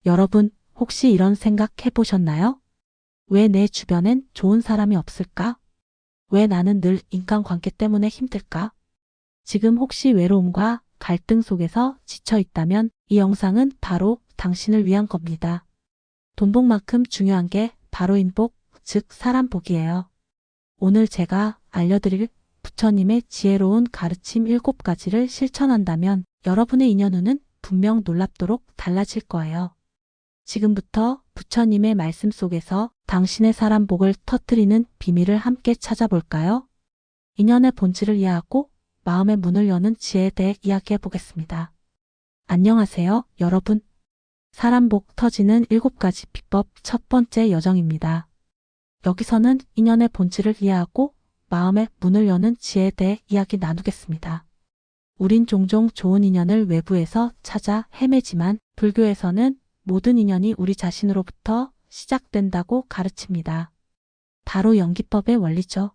여러분, 혹시 이런 생각 해보셨나요? 왜 내 주변엔 좋은 사람이 없을까? 왜 나는 늘 인간관계 때문에 힘들까? 지금 혹시 외로움과 갈등 속에서 지쳐 있다면 이 영상은 바로 당신을 위한 겁니다. 돈복만큼 중요한 게 바로 인복, 즉 사람 복이에요. 오늘 제가 알려드릴 부처님의 지혜로운 가르침 7가지를 실천한다면 여러분의 인연운은 분명 놀랍도록 달라질 거예요. 지금부터 부처님의 말씀 속에서 당신의 사람 복을 터뜨리는 비밀을 함께 찾아볼까요? 인연의 본질을 이해하고 마음의 문을 여는 지혜에 대해 이야기해 보겠습니다. 안녕하세요, 여러분. 사람 복 터지는 7가지 비법 첫 번째 여정입니다. 여기서는 인연의 본질을 이해하고 마음의 문을 여는 지혜에 대해 이야기 나누겠습니다. 우린 종종 좋은 인연을 외부에서 찾아 헤매지만 불교에서는 모든 인연이 우리 자신으로부터 시작된다고 가르칩니다. 바로 연기법의 원리죠.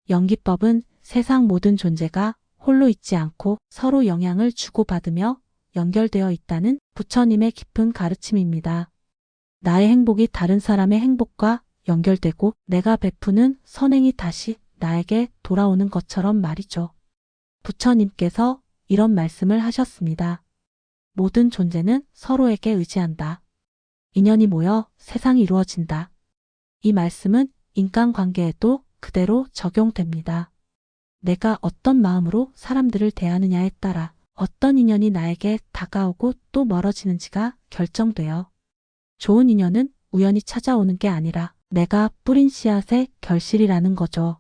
연기법은 세상 모든 존재가 홀로 있지 않고 서로 영향을 주고받으며 연결되어 있다는 부처님의 깊은 가르침입니다. 나의 행복이 다른 사람의 행복과 연결되고 내가 베푸는 선행이 다시 나에게 돌아오는 것처럼 말이죠. 부처님께서 이런 말씀을 하셨습니다. 모든 존재는 서로에게 의지한다. 인연이 모여 세상이 이루어진다. 이 말씀은 인간관계에도 그대로 적용됩니다. 내가 어떤 마음으로 사람들을 대하느냐에 따라 어떤 인연이 나에게 다가오고 또 멀어지는지가 결정돼요. 좋은 인연은 우연히 찾아오는 게 아니라 내가 뿌린 씨앗의 결실이라는 거죠.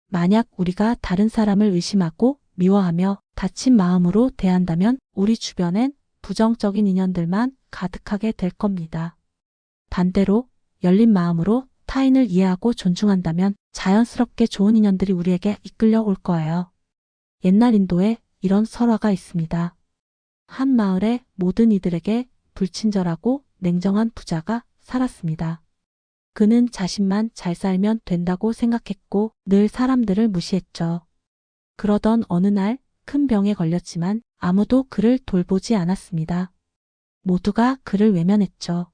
만약 우리가 다른 사람을 의심하고 미워하며 다친 마음으로 대한다면 우리 주변엔 부정적인 인연들만 가득하게 될 겁니다. 반대로 열린 마음으로 타인을 이해하고 존중한다면 자연스럽게 좋은 인연들이 우리에게 이끌려 올 거예요. 옛날 인도에 이런 설화가 있습니다. 한 마을에 모든 이들에게 불친절하고 냉정한 부자가 살았습니다. 그는 자신만 잘 살면 된다고 생각했고 늘 사람들을 무시했죠. 그러던 어느 날 큰 병에 걸렸지만 아무도 그를 돌보지 않았습니다. 모두가 그를 외면했죠.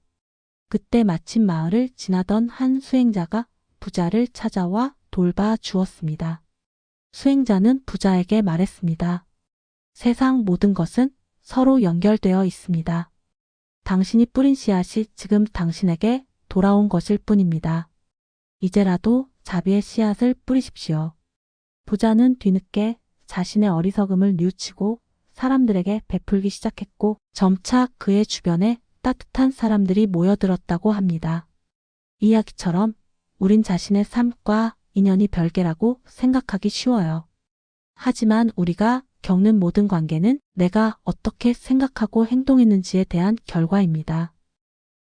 그때 마침 마을을 지나던 한 수행자가 부자를 찾아와 돌봐 주었습니다. 수행자는 부자에게 말했습니다. 세상 모든 것은 서로 연결되어 있습니다. 당신이 뿌린 씨앗이 지금 당신에게 돌아온 것일 뿐입니다. 이제라도 자비의 씨앗을 뿌리십시오. 부자는 뒤늦게 자신의 어리석음을 뉘우치고 사람들에게 베풀기 시작했고 점차 그의 주변에 따뜻한 사람들이 모여들었다고 합니다. 이 이야기처럼 우린 자신의 삶과 인연이 별개라고 생각하기 쉬워요. 하지만 우리가 겪는 모든 관계는 내가 어떻게 생각하고 행동했는지에 대한 결과입니다.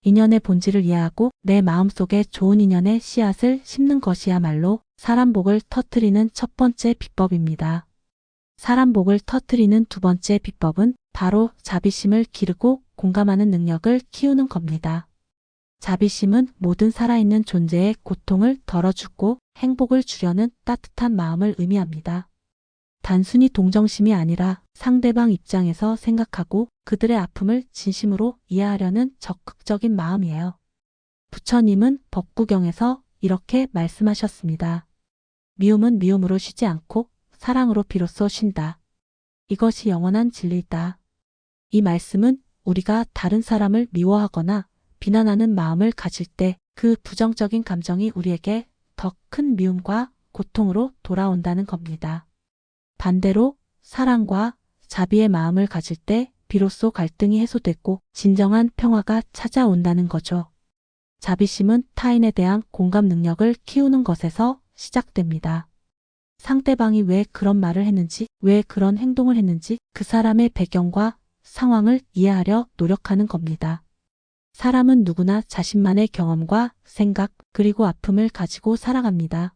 인연의 본질을 이해하고 내 마음속에 좋은 인연의 씨앗을 심는 것이야말로 사람 복을 터뜨리는 첫 번째 비법입니다. 사람 복을 터뜨리는 두 번째 비법은 바로 자비심을 기르고 공감하는 능력을 키우는 겁니다. 자비심은 모든 살아있는 존재의 고통을 덜어주고 행복을 주려는 따뜻한 마음을 의미합니다. 단순히 동정심이 아니라 상대방 입장에서 생각하고 그들의 아픔을 진심으로 이해하려는 적극적인 마음이에요. 부처님은 법구경에서 이렇게 말씀하셨습니다. 미움은 미움으로 쉬지 않고 사랑으로 비로소 쉰다. 이것이 영원한 진리이다. 이 말씀은 우리가 다른 사람을 미워하거나 비난하는 마음을 가질 때 그 부정적인 감정이 우리에게 더 큰 미움과 고통으로 돌아온다는 겁니다. 반대로 사랑과 자비의 마음을 가질 때 비로소 갈등이 해소되고 진정한 평화가 찾아온다는 거죠. 자비심은 타인에 대한 공감 능력을 키우는 것에서 시작됩니다. 상대방이 왜 그런 말을 했는지, 왜 그런 행동을 했는지 그 사람의 배경과 상황을 이해하려 노력하는 겁니다. 사람은 누구나 자신만의 경험과 생각 그리고 아픔을 가지고 살아갑니다.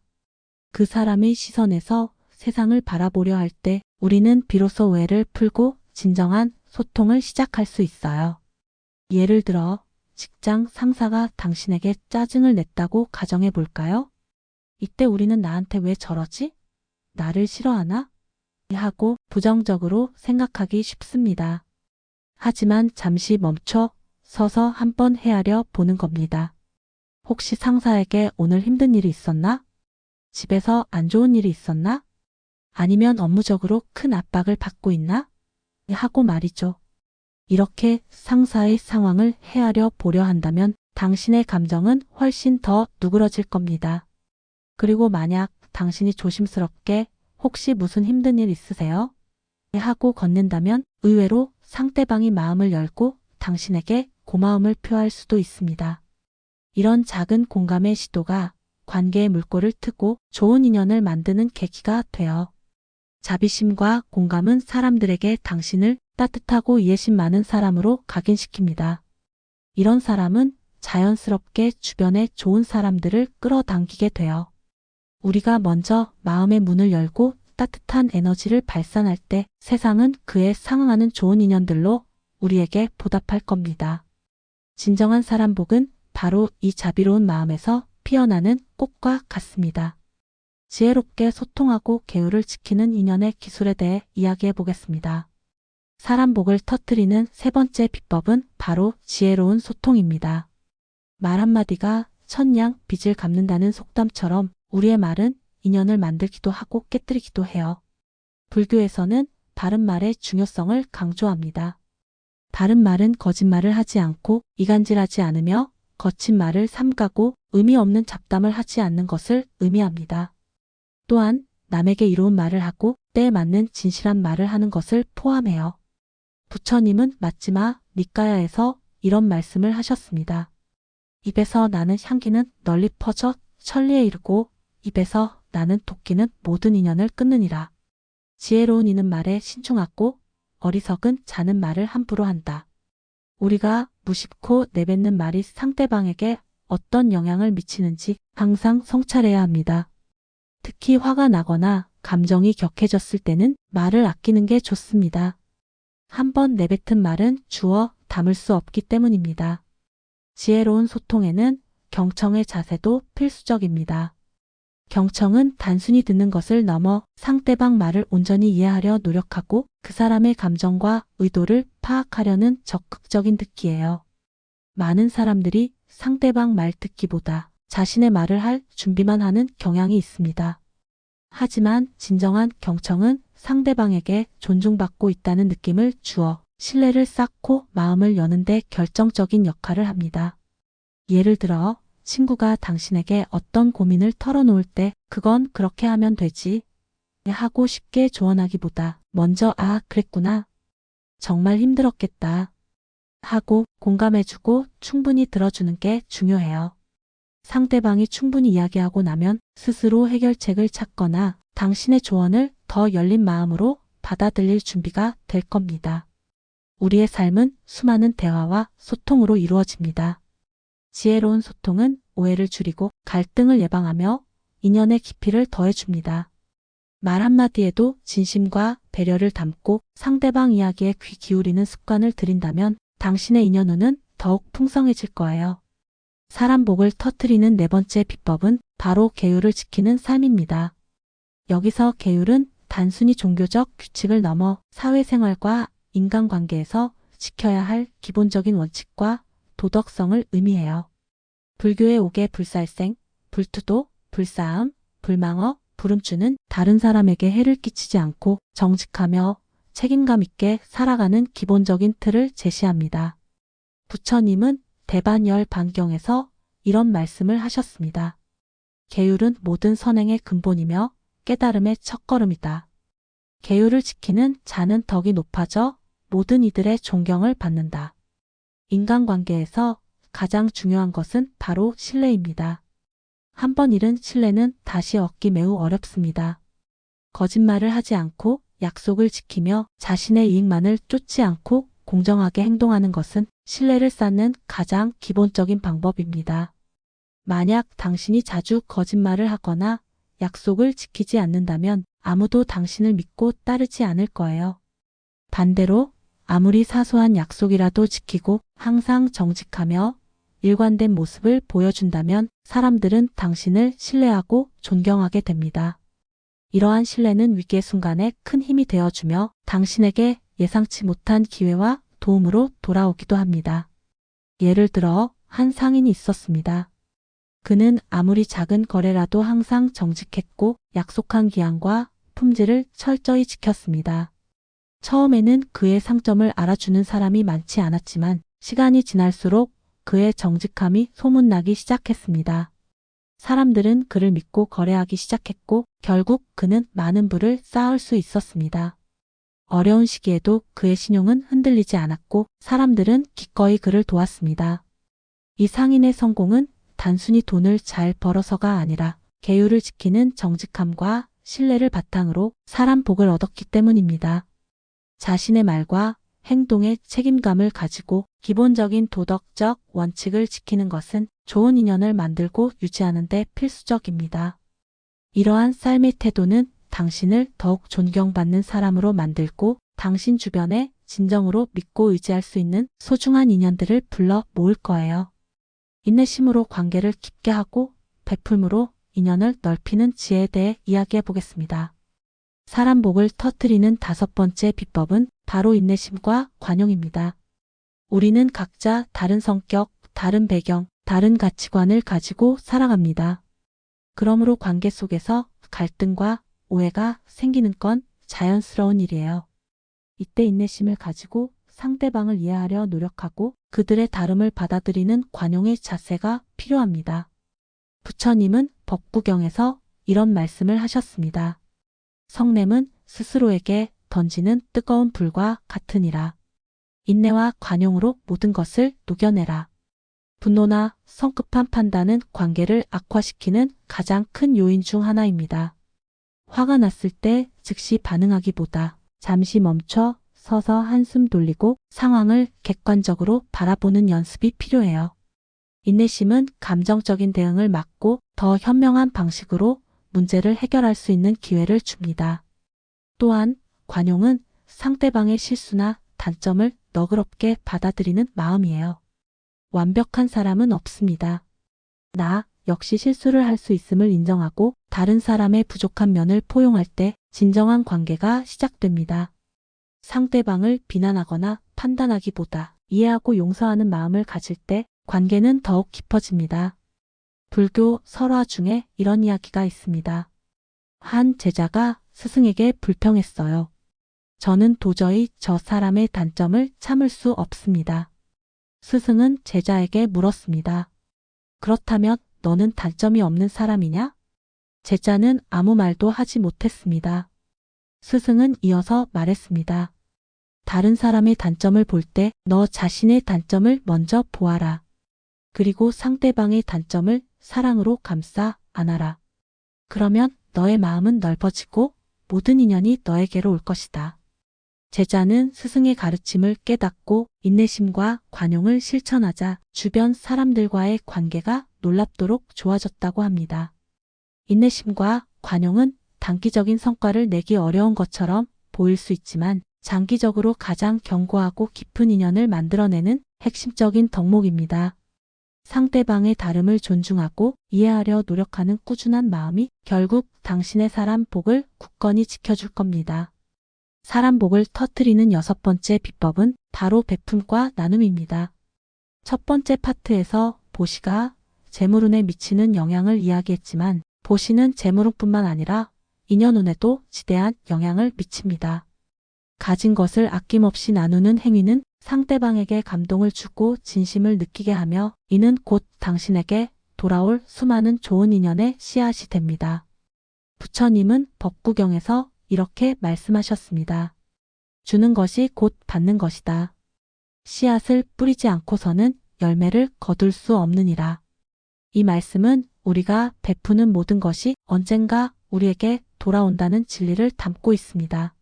그 사람의 시선에서 세상을 바라보려 할 때 우리는 비로소 오해를 풀고 진정한 소통을 시작할 수 있어요. 예를 들어 직장 상사가 당신에게 짜증을 냈다고 가정해 볼까요? 이때 우리는 나한테 왜 저러지? 나를 싫어하나? 하고 부정적으로 생각하기 쉽습니다. 하지만 잠시 멈춰 서서 한번 헤아려 보는 겁니다. 혹시 상사에게 오늘 힘든 일이 있었나? 집에서 안 좋은 일이 있었나? 아니면 업무적으로 큰 압박을 받고 있나? 하고 말이죠. 이렇게 상사의 상황을 헤아려 보려 한다면 당신의 감정은 훨씬 더 누그러질 겁니다. 그리고 만약 당신이 조심스럽게 혹시 무슨 힘든 일 있으세요? 하고 건넨다면 의외로 상대방이 마음을 열고 당신에게 고마움을 표할 수도 있습니다. 이런 작은 공감의 시도가 관계의 물꼬를 트고 좋은 인연을 만드는 계기가 돼요. 자비심과 공감은 사람들에게 당신을 따뜻하고 이해심 많은 사람으로 각인시킵니다. 이런 사람은 자연스럽게 주변에 좋은 사람들을 끌어당기게 돼요. 우리가 먼저 마음의 문을 열고 따뜻한 에너지를 발산할 때 세상은 그에 상응하는 좋은 인연들로 우리에게 보답할 겁니다. 진정한 사람 복은 바로 이 자비로운 마음에서 피어나는 꽃과 같습니다. 지혜롭게 소통하고 계율을 지키는 인연의 기술에 대해 이야기해 보겠습니다. 사람 복을 터뜨리는 세 번째 비법은 바로 지혜로운 소통입니다. 말 한마디가 천냥 빚을 갚는다는 속담처럼 우리의 말은 인연을 만들기도 하고 깨뜨리기도 해요. 불교에서는 바른 말의 중요성을 강조합니다. 바른 말은 거짓말을 하지 않고 이간질하지 않으며 거친 말을 삼가고 의미 없는 잡담을 하지 않는 것을 의미합니다. 또한 남에게 이로운 말을 하고 때에 맞는 진실한 말을 하는 것을 포함해요. 부처님은 맞지마 니까야에서 이런 말씀을 하셨습니다. 입에서 나는 향기는 널리 퍼져 천리에 이르고 입에서 나는 도끼는 모든 인연을 끊느니라. 지혜로운 이는 말에 신중하고 어리석은 자는 말을 함부로 한다. 우리가 무심코 내뱉는 말이 상대방에게 어떤 영향을 미치는지 항상 성찰해야 합니다. 특히 화가 나거나 감정이 격해졌을 때는 말을 아끼는 게 좋습니다. 한번 내뱉은 말은 주워 담을 수 없기 때문입니다. 지혜로운 소통에는 경청의 자세도 필수적입니다. 경청은 단순히 듣는 것을 넘어 상대방 말을 온전히 이해하려 노력하고 그 사람의 감정과 의도를 파악하려는 적극적인 듣기예요. 많은 사람들이 상대방 말 듣기보다 자신의 말을 할 준비만 하는 경향이 있습니다. 하지만 진정한 경청은 상대방에게 존중받고 있다는 느낌을 주어 신뢰를 쌓고 마음을 여는 데 결정적인 역할을 합니다. 예를 들어 친구가 당신에게 어떤 고민을 털어놓을 때 그건 그렇게 하면 되지 하고 쉽게 조언하기보다 먼저 아 그랬구나 정말 힘들었겠다 하고 공감해주고 충분히 들어주는 게 중요해요. 상대방이 충분히 이야기하고 나면 스스로 해결책을 찾거나 당신의 조언을 더 열린 마음으로 받아들일 준비가 될 겁니다. 우리의 삶은 수많은 대화와 소통으로 이루어집니다. 지혜로운 소통은 오해를 줄이고 갈등을 예방하며 인연의 깊이를 더해줍니다. 말 한마디에도 진심과 배려를 담고 상대방 이야기에 귀 기울이는 습관을 들인다면 당신의 인연운은 더욱 풍성해질 거예요. 사람 복을 터뜨리는 네 번째 비법은 바로 계율을 지키는 삶입니다. 여기서 계율은 단순히 종교적 규칙을 넘어 사회생활과 인간관계에서 지켜야 할 기본적인 원칙과 도덕성을 의미해요. 불교의 5개 불살생, 불투도, 불사함, 불망어, 불음주는 다른 사람에게 해를 끼치지 않고 정직하며 책임감 있게 살아가는 기본적인 틀을 제시합니다. 부처님은 대반열반경에서 이런 말씀을 하셨습니다. 계율은 모든 선행의 근본이며 깨달음의 첫걸음이다. 계율을 지키는 자는 덕이 높아져 모든 이들의 존경을 받는다. 인간관계에서 가장 중요한 것은 바로 신뢰입니다. 한번 잃은 신뢰는 다시 얻기 매우 어렵습니다. 거짓말을 하지 않고 약속을 지키며 자신의 이익만을 쫓지 않고 공정하게 행동하는 것은 신뢰를 쌓는 가장 기본적인 방법입니다. 만약 당신이 자주 거짓말을 하거나 약속을 지키지 않는다면 아무도 당신을 믿고 따르지 않을 거예요. 반대로 아무리 사소한 약속이라도 지키고 항상 정직하며 일관된 모습을 보여준다면 사람들은 당신을 신뢰하고 존경하게 됩니다. 이러한 신뢰는 위기의 순간에 큰 힘이 되어주며 당신에게 예상치 못한 기회와 도움으로 돌아오기도 합니다. 예를 들어 한 상인이 있었습니다. 그는 아무리 작은 거래라도 항상 정직했고 약속한 기한과 품질을 철저히 지켰습니다. 처음에는 그의 상점을 알아주는 사람이 많지 않았지만 시간이 지날수록 그의 정직함이 소문나기 시작했습니다. 사람들은 그를 믿고 거래하기 시작했고 결국 그는 많은 부를 쌓을 수 있었습니다. 어려운 시기에도 그의 신용은 흔들리지 않았고 사람들은 기꺼이 그를 도왔습니다. 이 상인의 성공은 단순히 돈을 잘 벌어서가 아니라 계율을 지키는 정직함과 신뢰를 바탕으로 사람 복을 얻었기 때문입니다. 자신의 말과 행동에 책임감을 가지고 기본적인 도덕적 원칙을 지키는 것은 좋은 인연을 만들고 유지하는 데 필수적입니다. 이러한 삶의 태도는 당신을 더욱 존경받는 사람으로 만들고 당신 주변에 진정으로 믿고 의지할 수 있는 소중한 인연들을 불러 모을 거예요. 인내심으로 관계를 깊게 하고 베풀므로 인연을 넓히는 지혜에 대해 이야기해 보겠습니다. 사람 복을 터뜨리는 5번째 비법은 바로 인내심과 관용입니다. 우리는 각자 다른 성격, 다른 배경, 다른 가치관을 가지고 살아갑니다. 그러므로 관계 속에서 갈등과 오해가 생기는 건 자연스러운 일이에요. 이때 인내심을 가지고 상대방을 이해하려 노력하고 그들의 다름을 받아들이는 관용의 자세가 필요합니다. 부처님은 법구경에서 이런 말씀을 하셨습니다. 성냄은 스스로에게 던지는 뜨거운 불과 같으니라. 인내와 관용으로 모든 것을 녹여내라. 분노나 성급한 판단은 관계를 악화시키는 가장 큰 요인 중 하나입니다. 화가 났을 때 즉시 반응하기보다 잠시 멈춰 서서 한숨 돌리고 상황을 객관적으로 바라보는 연습이 필요해요. 인내심은 감정적인 대응을 막고 더 현명한 방식으로 문제를 해결할 수 있는 기회를 줍니다. 또한 관용은 상대방의 실수나 단점을 너그럽게 받아들이는 마음이에요. 완벽한 사람은 없습니다. 나 역시 실수를 할 수 있음을 인정하고 다른 사람의 부족한 면을 포용할 때 진정한 관계가 시작됩니다. 상대방을 비난하거나 판단하기보다 이해하고 용서하는 마음을 가질 때 관계는 더욱 깊어집니다. 불교 설화 중에 이런 이야기가 있습니다. 한 제자가 스승에게 불평했어요. 저는 도저히 저 사람의 단점을 참을 수 없습니다. 스승은 제자에게 물었습니다. 그렇다면 너는 단점이 없는 사람이냐? 제자는 아무 말도 하지 못했습니다. 스승은 이어서 말했습니다. 다른 사람의 단점을 볼 때 너 자신의 단점을 먼저 보아라. 그리고 상대방의 단점을 사랑으로 감싸 안아라. 그러면 너의 마음은 넓어지고 모든 인연이 너에게로 올 것이다. 제자는 스승의 가르침을 깨닫고 인내심과 관용을 실천하자 주변 사람들과의 관계가 놀랍도록 좋아졌다고 합니다. 인내심과 관용은 단기적인 성과를 내기 어려운 것처럼 보일 수 있지만 장기적으로 가장 견고하고 깊은 인연을 만들어내는 핵심적인 덕목입니다. 상대방의 다름을 존중하고 이해하려 노력하는 꾸준한 마음이 결국 당신의 사람 복을 굳건히 지켜줄 겁니다. 사람 복을 터뜨리는 6번째 비법은 바로 베품과 나눔입니다. 첫 번째 파트에서 보시가 재물운에 미치는 영향을 이야기했지만 보시는 재물운뿐만 아니라 인연운에도 지대한 영향을 미칩니다. 가진 것을 아낌없이 나누는 행위는 상대방에게 감동을 주고 진심을 느끼게 하며 이는 곧 당신에게 돌아올 수많은 좋은 인연의 씨앗이 됩니다. 부처님은 법구경에서 이렇게 말씀하셨습니다. 주는 것이 곧 받는 것이다. 씨앗을 뿌리지 않고서는 열매를 거둘 수 없느니라. 이 말씀은 우리가 베푸는 모든 것이 언젠가 우리에게 돌아온다는 진리를 담고 있습니다.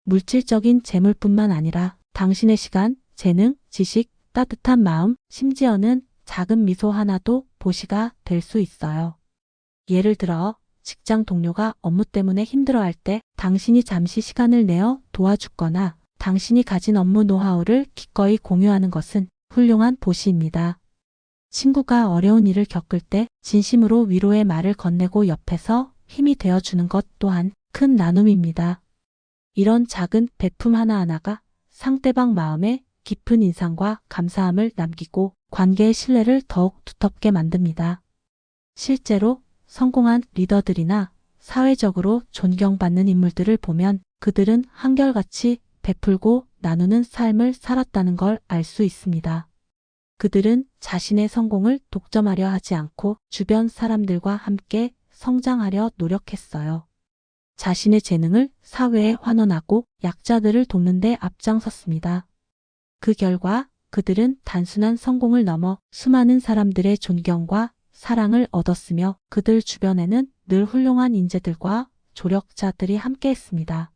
물질적인 재물뿐만 아니라 당신의 시간, 재능, 지식, 따뜻한 마음, 심지어는 작은 미소 하나도 보시가 될 수 있어요. 예를 들어 직장 동료가 업무 때문에 힘들어할 때 당신이 잠시 시간을 내어 도와주거나 당신이 가진 업무 노하우를 기꺼이 공유하는 것은 훌륭한 보시입니다. 친구가 어려운 일을 겪을 때 진심으로 위로의 말을 건네고 옆에서 힘이 되어주는 것 또한 큰 나눔입니다. 이런 작은 베품 하나하나가 상대방 마음에 깊은 인상과 감사함을 남기고 관계의 신뢰를 더욱 두텁게 만듭니다. 실제로 성공한 리더들이나 사회적으로 존경받는 인물들을 보면 그들은 한결같이 베풀고 나누는 삶을 살았다는 걸 알 수 있습니다. 그들은 자신의 성공을 독점하려 하지 않고 주변 사람들과 함께 성장하려 노력했어요. 자신의 재능을 사회에 환원하고 약자들을 돕는 데 앞장섰습니다. 그 결과 그들은 단순한 성공을 넘어 수많은 사람들의 존경과 사랑을 얻었으며 그들 주변에는 늘 훌륭한 인재들과 조력자들이 함께했습니다.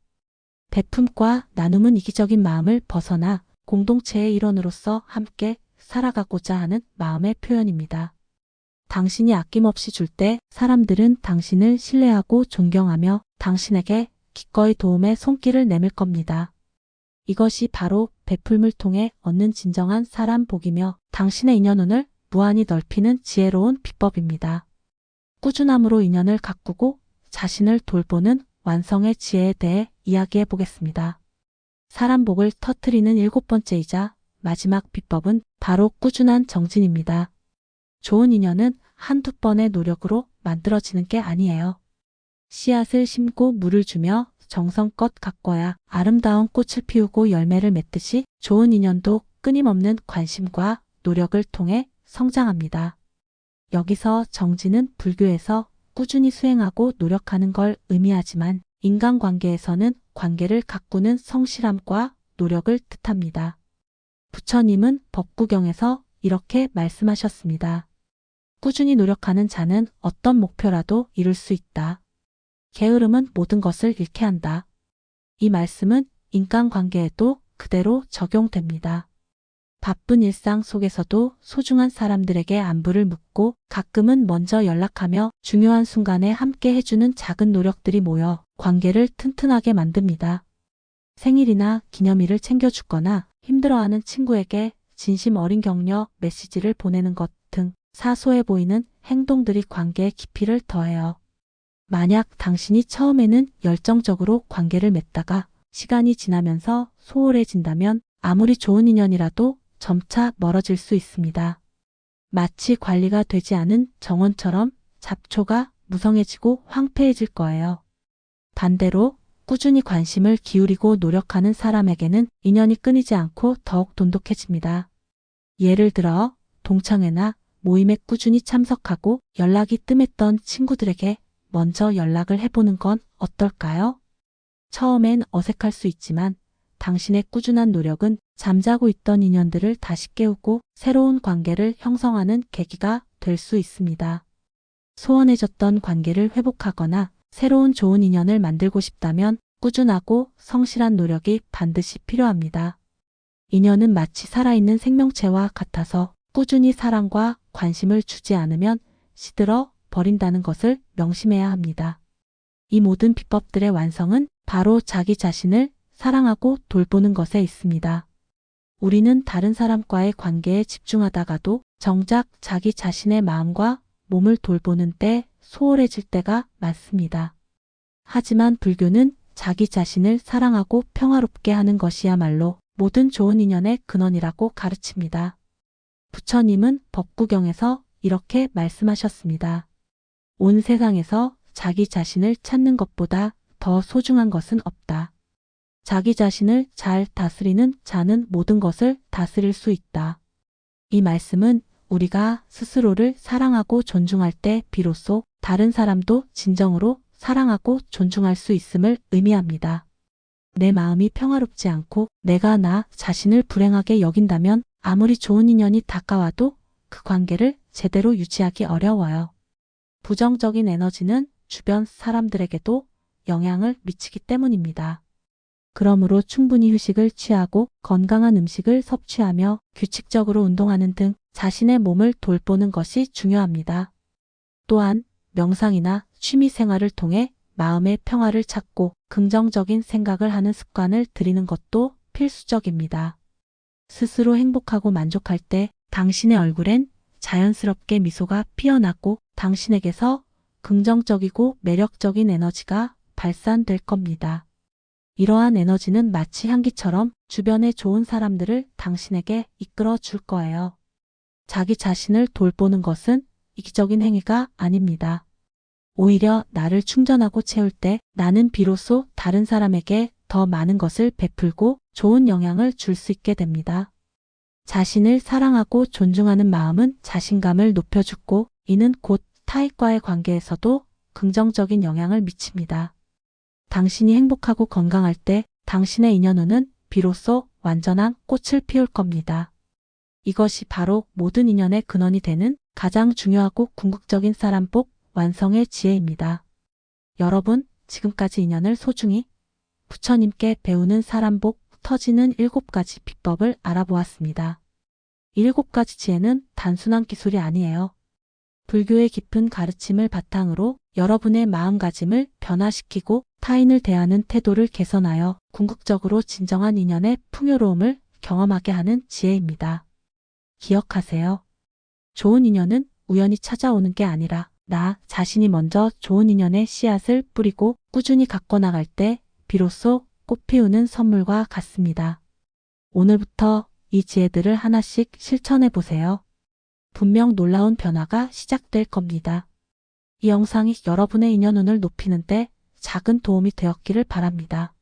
베품과 나눔은 이기적인 마음을 벗어나 공동체의 일원으로서 함께 살아가고자 하는 마음의 표현입니다. 당신이 아낌없이 줄 때 사람들은 당신을 신뢰하고 존경하며 당신에게 기꺼이 도움의 손길을 내밀 겁니다. 이것이 바로 베풀물 통해 얻는 진정한 사람 복이며 당신의 인연운을 무한히 넓히는 지혜로운 비법입니다. 꾸준함으로 인연을 가꾸고 자신을 돌보는 완성의 지혜에 대해 이야기해 보겠습니다. 사람 복을 터뜨리는 7번째이자 마지막 비법은 바로 꾸준한 정진입니다. 좋은 인연은 한두 번의 노력으로 만들어지는 게 아니에요. 씨앗을 심고 물을 주며 정성껏 가꿔야 아름다운 꽃을 피우고 열매를 맺듯이 좋은 인연도 끊임없는 관심과 노력을 통해 성장합니다. 여기서 정진은 불교에서 꾸준히 수행하고 노력하는 걸 의미하지만 인간관계에서는 관계를 가꾸는 성실함과 노력을 뜻합니다. 부처님은 법구경에서 이렇게 말씀하셨습니다. 꾸준히 노력하는 자는 어떤 목표라도 이룰 수 있다. 게으름은 모든 것을 잃게 한다. 이 말씀은 인간관계에도 그대로 적용됩니다. 바쁜 일상 속에서도 소중한 사람들에게 안부를 묻고 가끔은 먼저 연락하며 중요한 순간에 함께 해주는 작은 노력들이 모여 관계를 튼튼하게 만듭니다. 생일이나 기념일을 챙겨주거나 힘들어하는 친구에게 진심 어린 격려 메시지를 보내는 것 등 사소해 보이는 행동들이 관계의 깊이를 더해요. 만약 당신이 처음에는 열정적으로 관계를 맺다가 시간이 지나면서 소홀해진다면 아무리 좋은 인연이라도 점차 멀어질 수 있습니다. 마치 관리가 되지 않은 정원처럼 잡초가 무성해지고 황폐해질 거예요. 반대로 꾸준히 관심을 기울이고 노력하는 사람에게는 인연이 끊이지 않고 더욱 돈독해집니다. 예를 들어 동창회나 모임에 꾸준히 참석하고 연락이 뜸했던 친구들에게 먼저 연락을 해보는 건 어떨까요? 처음엔 어색할 수 있지만 당신의 꾸준한 노력은 잠자고 있던 인연들을 다시 깨우고 새로운 관계를 형성하는 계기가 될 수 있습니다. 소원해졌던 관계를 회복하거나 새로운 좋은 인연을 만들고 싶다면 꾸준하고 성실한 노력이 반드시 필요합니다. 인연은 마치 살아있는 생명체와 같아서 꾸준히 사랑과 관심을 주지 않으면 시들어 버린다는 것을 명심해야 합니다. 이 모든 비법들의 완성은 바로 자기 자신을 사랑하고 돌보는 것에 있습니다. 우리는 다른 사람과의 관계에 집중하다가도 정작 자기 자신의 마음과 몸을 돌보는 때 소홀해질 때가 많습니다. 하지만 불교는 자기 자신을 사랑하고 평화롭게 하는 것이야말로 모든 좋은 인연의 근원이라고 가르칩니다. 부처님은 법구경에서 이렇게 말씀하셨습니다. 온 세상에서 자기 자신을 찾는 것보다 더 소중한 것은 없다. 자기 자신을 잘 다스리는 자는 모든 것을 다스릴 수 있다. 이 말씀은 우리가 스스로를 사랑하고 존중할 때 비로소 다른 사람도 진정으로 사랑하고 존중할 수 있음을 의미합니다. 내 마음이 평화롭지 않고 내가 나 자신을 불행하게 여긴다면 아무리 좋은 인연이 다가와도 그 관계를 제대로 유지하기 어려워요. 부정적인 에너지는 주변 사람들에게도 영향을 미치기 때문입니다. 그러므로 충분히 휴식을 취하고 건강한 음식을 섭취하며 규칙적으로 운동하는 등 자신의 몸을 돌보는 것이 중요합니다. 또한 명상이나 취미 생활을 통해 마음의 평화를 찾고 긍정적인 생각을 하는 습관을 들이는 것도 필수적입니다. 스스로 행복하고 만족할 때 당신의 얼굴엔 자연스럽게 미소가 피어나고 당신에게서 긍정적이고 매력적인 에너지가 발산될 겁니다. 이러한 에너지는 마치 향기처럼 주변의 좋은 사람들을 당신에게 이끌어 줄 거예요. 자기 자신을 돌보는 것은 이기적인 행위가 아닙니다. 오히려 나를 충전하고 채울 때 나는 비로소 다른 사람에게 더 많은 것을 베풀고 좋은 영향을 줄 수 있게 됩니다. 자신을 사랑하고 존중하는 마음은 자신감을 높여주고 이는 곧 타인과의 관계에서도 긍정적인 영향을 미칩니다. 당신이 행복하고 건강할 때 당신의 인연운은 비로소 완전한 꽃을 피울 겁니다. 이것이 바로 모든 인연의 근원이 되는 가장 중요하고 궁극적인 사람복 완성의 지혜입니다. 여러분, 지금까지 인연을 소중히 부처님께 배우는 사람복 터지는 7가지 비법을 알아보았습니다. 이 7가지 지혜는 단순한 기술이 아니에요. 불교의 깊은 가르침을 바탕으로 여러분의 마음가짐을 변화시키고 타인을 대하는 태도를 개선하여 궁극적으로 진정한 인연의 풍요로움을 경험하게 하는 지혜입니다. 기억하세요. 좋은 인연은 우연히 찾아오는 게 아니라 나 자신이 먼저 좋은 인연의 씨앗을 뿌리고 꾸준히 갖고 나갈 때 비로소 꽃 피우는 선물과 같습니다. 오늘부터 이 지혜들을 하나씩 실천해 보세요. 분명 놀라운 변화가 시작될 겁니다. 이 영상이 여러분의 인연운을 높이는 데 작은 도움이 되었기를 바랍니다.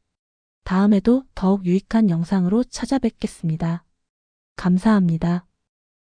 다음에도 더욱 유익한 영상으로 찾아뵙겠습니다. 감사합니다.